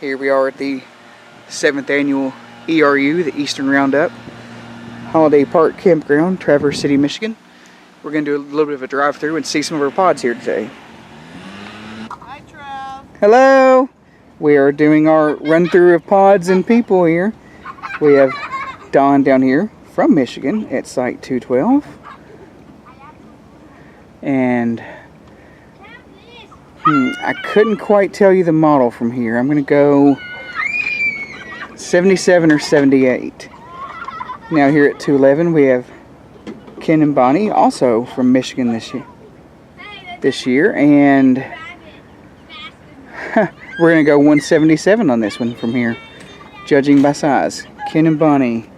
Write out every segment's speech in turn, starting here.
Here we are at the 7th annual ERU, the Eastern Roundup, Holiday Park Campground, Traverse City, Michigan. We're going to do a little bit of a drive-through and see some of our pods here today. Hi, Trav. Hello! We are doing our run-through of pods and people here. We have Don down here from Michigan at Site 212. And I couldn't quite tell you the model from here. I'm going to go 77 or 78. Now here at 211 we have Ken and Bonnie, also from Michigan this year, and we're going to go 177 on this one from here, judging by size. Ken and Bonnie.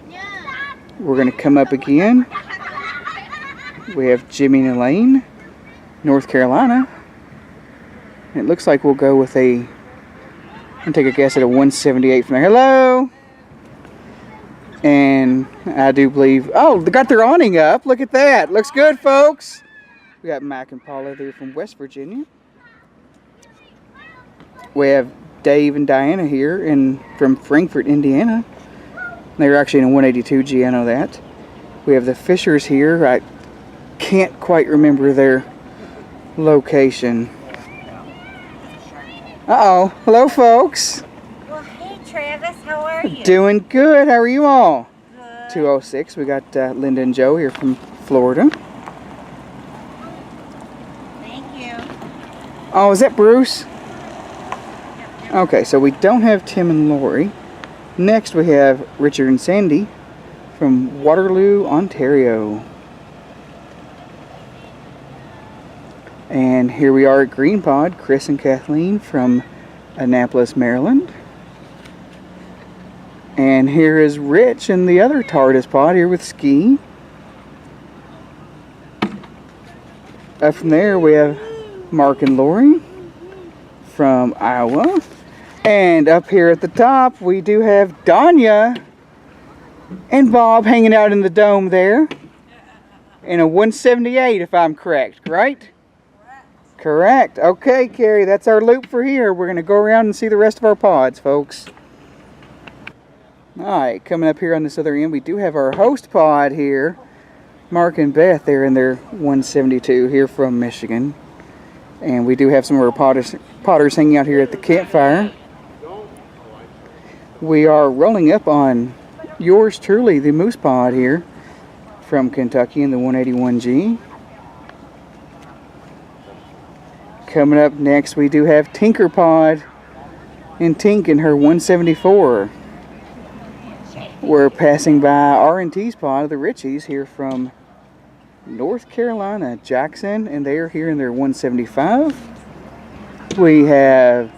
We're going to come up again. We have Jimmy and Elaine, North Carolina. It looks like we'll go with I'm gonna take a guess at a 178 from there. Hello! And I do believe, oh, they got their awning up. Look at that. Looks good, folks. We got Mac and Paula there from West Virginia. We have Dave and Diana here from Frankfort, Indiana. They're actually in a 182G, I know that. We have the Fishers here. I can't quite remember their location. Uh-oh. Hello, folks. Well, hey, Travis. How are you? Doing good. How are you all? Good. 206. We got Linda and Joe here from Florida. Thank you. Oh, is that Bruce? Yep. Okay, so we don't have Tim and Lori. Next, we have Richard and Sandy from Waterloo, Ontario. And here we are at Green Pod, Chris and Kathleen from Annapolis, Maryland. And here is Rich and the other TARDIS pod here with Ski. Up from there we have Mark and Lori from Iowa. And up here at the top we do have Danya and Bob hanging out in the dome there. In a 178 if I'm correct, right? Correct. Okay, Carrie, that's our loop for here. We're going to go around and see the rest of our pods, folks. Alright, coming up here on this other end, we do have our host pod here. Mark and Beth, they're in their 172 here from Michigan. And we do have some of our potters hanging out here at the campfire. We are rolling up on yours truly, the Moose Pod here from Kentucky in the 181G. Coming up next, we do have Tinker Pod and Tink in her 174. We're passing by R&T's pod, the Richies, here from North Carolina, Jackson, and they are here in their 175. We have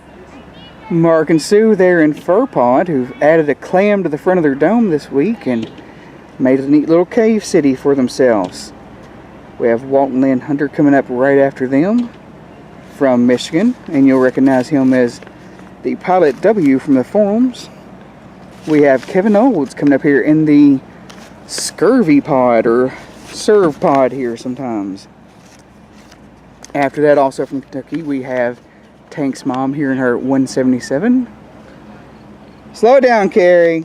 Mark and Sue there in Fur Pod, who've added a clam to the front of their dome this week and made a neat little cave city for themselves. We have Walt and Lynn Hunter coming up right after them from Michigan, and you'll recognize him as the Pilot W from the forums. We have Kevin Olds coming up here in the Scurvy Pod, or Serve Pod here sometimes. After that, also from Kentucky, we have Tank's mom here in her 177. Slow it down, Carrie.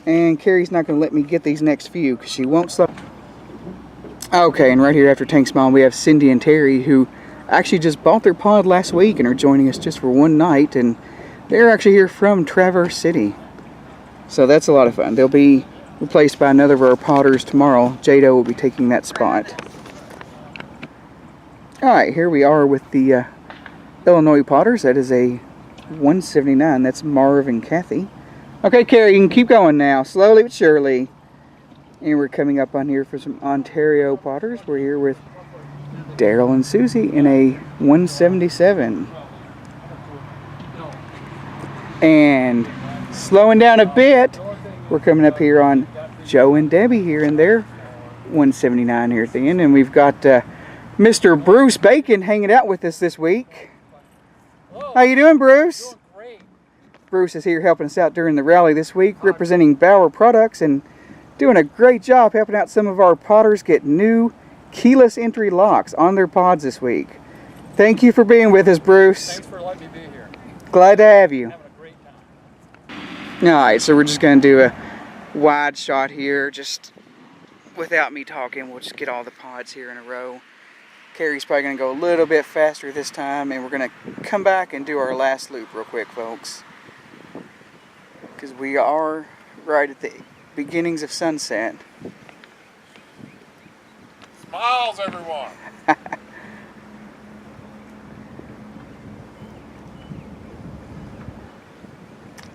And Carrie's not going to let me get these next few because she won't slow. Okay, and right here after Tank's mom, we have Cindy and Terry, who actually just bought their pod last week and are joining us just for one night, and they're actually here from Traverse City. So that's a lot of fun. They'll be replaced by another of our podders tomorrow. Jado will be taking that spot. Alright, here we are with the Illinois podders. That is a 179. That's Marv and Kathy. Okay, Carrie, you can keep going now, slowly but surely. And we're coming up on here for some Ontario potters. We're here with Daryl and Susie in a 177. And slowing down a bit, we're coming up here on Joe and Debbie here in their 179 here at the end. And we've got Mr. Bruce Bacon hanging out with us this week. How you doing, Bruce? Doing great. Bruce is here helping us out during the rally this week, representing Bauer Products and doing a great job helping out some of our potters get new keyless entry locks on their pods this week. Thank you for being with us, Bruce. Thanks for letting me be here. Glad to have you. Alright, so we're just going to do a wide shot here, just without me talking. We'll just get all the pods here in a row. Carrie's probably going to go a little bit faster this time, and we're going to come back and do our last loop real quick, folks. Because we are right at the beginnings of sunset. Smiles, everyone!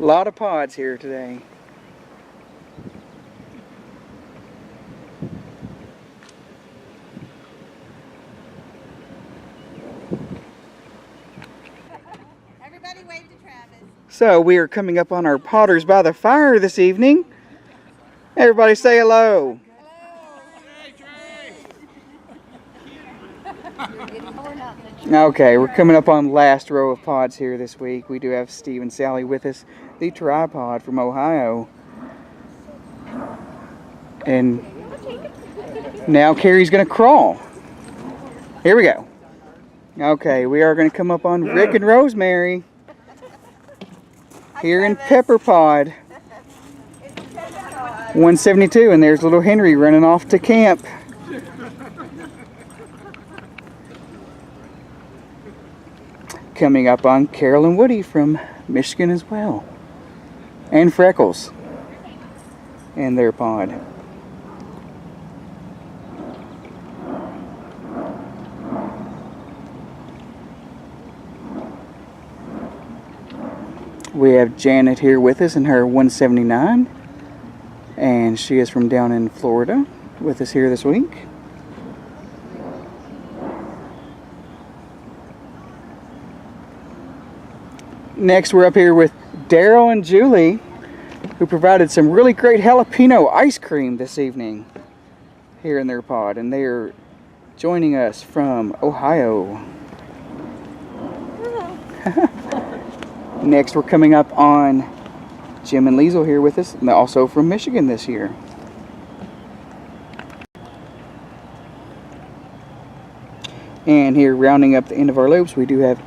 A lot of pods here today. Everybody wave to Travis. So we are coming up on our Potters by the Fire this evening. Everybody say hello. Okay, we're coming up on the last row of pods here this week. We do have Steve and Sally with us, the tripod from Ohio. And now Carrie's going to crawl. Here we go. Okay, we are going to come up on Rick and Rosemary here in Pepper Pod 172, and there's little Henry running off to camp. Coming up on Carol and Woody from Michigan as well. And Freckles and their pod. We have Janet here with us in her 179. And she is from down in Florida with us here this week. Next, we're up here with Daryl and Julie, who provided some really great jalapeno ice cream this evening here in their pod, and they are joining us from Ohio. Next, we're coming up on Jim and Liesel here with us, and they're also from Michigan this year. And here, rounding up the end of our loops, we do have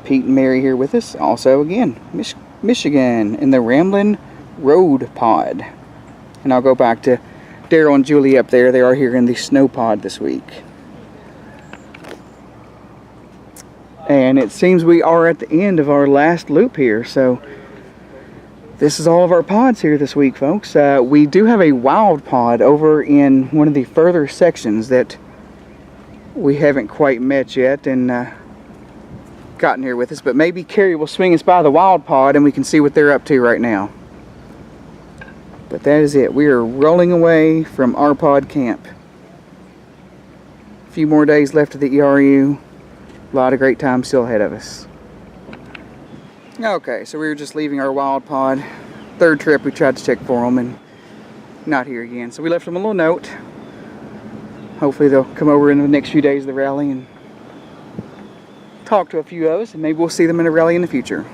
Pete and Mary here with us, also again, Michigan, in the Ramblin' Road Pod. And I'll go back to Daryl and Julie up there. They are here in the Snow Pod this week. And it seems we are at the end of our last loop here, so this is all of our pods here this week, folks. We do have a wild pod over in one of the further sections that we haven't quite met yet, and gotten here with us, but maybe Carrie will swing us by the wild pod and we can see what they're up to right now. But that is it. We are rolling away from R-Pod camp. A few more days left of the ERU. A lot of great time still ahead of us. Okay, so we were just leaving our wild pod. Third trip, we tried to check for them and not here again. So we left them a little note. Hopefully they'll come over in the next few days of the rally and talk to a few of us, and maybe we'll see them in a rally in the future.